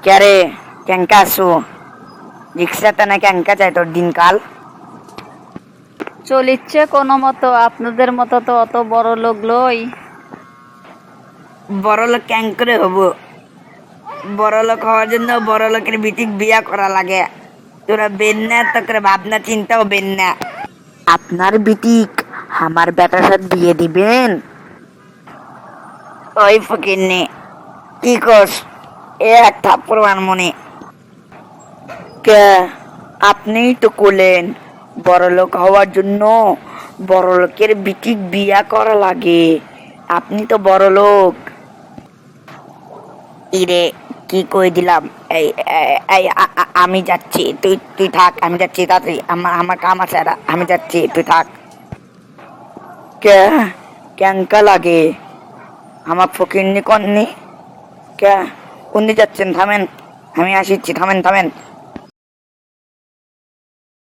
ক্যারে ক্যাঙ্কা আসু রিক্সাতে না ক্যাঙ্কা চাই তোর দিনকাল। চলিচ্ছে কোনো মতো, আপনাদের মতো তো অত বড় লোক লই। বড় লোক ক্যাং করে হব? বড় লোক হওয়ার জন্য বড় লোকের বিটিক বিয়া করা লাগে। তোরা বেন না তো করে ভাবনা চিন্তাও বেন না। আপনার বিটিক আমার বেটার সাথে বিয়ে দিবেন? ওই ফকিরনি কি কস? এ এক থাপ্পড় মনে কে? আপনিই তো কোলেন বড় লোক হওয়ার জন্য বড় লোকের বিটিক বিয়া করা লাগে। আপনি তো বড় লোক। ইরে কি কই দিলাম। এই এই আমি যাচ্ছি, তুই তুই থাক, আমি যাচ্ছি তাড়াতাড়ি, আমার আমার কাম আছে একটা, আমি যাচ্ছি তুই থাক। কে? ক্যাঙ্কা লাগে আমার ফকিরনি কননি কে? কোন দিকে যাচ্ছেন? থামেন, আমি আসিচ্ছি, থামেন থামেন।